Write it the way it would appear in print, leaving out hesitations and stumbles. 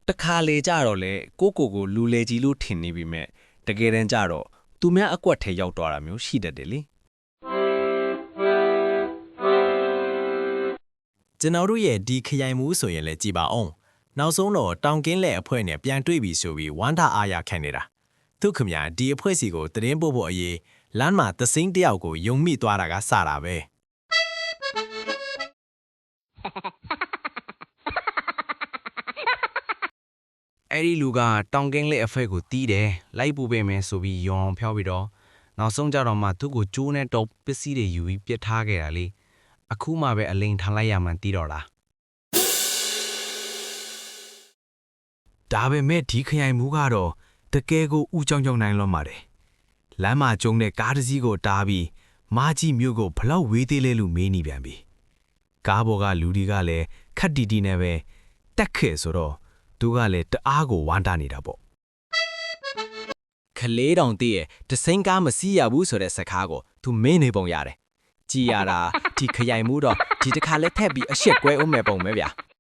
တခါလေကြတော့လေကိုလူလေကြီးလို့ထင်နေပြီမဲ့တကယ်တမ်းကြတော့သူများအကွက်ထဲရောက်သွားတာမျိုးရှိတတ်တယ်လေ ကျွန်တော်တို့ရဲ့ဒီခရိုင်မှုဆိုရင်လည်းကြည်ပါအောင်နောက်ဆုံးတော့တောင်ကင်းလက်အဖွဲ့နဲ့ပြန်တွေ့ပြီဆိုပြီးဝမ်းသာအားရခံနေတာသူခမညာဒီအဖွဲ့စီကိုတရင်ပို့ဖို့အရေးလမ်းမှာသစိမ့်တယောက်ကိုယုံမိသွားတာကစတာပဲ အဲ့ဒီလူကတောင်ကင်းလက်အဖက်ကိုတီးတယ်လိုက်ပူပေးမယ်ဆိုပြီးယောင်ဖျောက်ပြီးတော့နောက်ဆုံးကြတော့မှသူ့ကိုကျိုးနဲ့တော့ပစ္စည်းတွေယူပြီးပြစ်ထားခဲ့တာလေအခုမှပဲအလိန်ထားလိုက်ရမှန်းတီးတော့တာ ဒါပေမဲ့ဒီခရိုင်မှုကတော့တကယ်ကိုဥကြောင်ကြောင်နိုင်လွန်ပါတယ်လမ်းမှာကျုံတဲ့ကားတစ်စီးကိုတားပြီးမာကြီးမြို့ကိုဘလောက်ဝေးသေးလဲလို့မေးနေပြန်ပြီကားပေါ်ကလူတွေကလည်းခက်တီတီနဲ့ပဲတက်ခဲ့ဆိုတော့သူကလည်းတအားကိုဝမ်းတာနေတာပေါ့ ခလေးတောင်တည့်ရဲ့တစိမ့်ကားမစီးရဘူးဆိုတဲ့စကားကိုသူမင်းနေပုံရတယ်ကြည်ရတာဒီခရိုင်မှုတော့ဒီတစ်ခါလဲထက်ပြီးအရှက်ကွဲအောင်မဲ့ပုံပဲဗျာ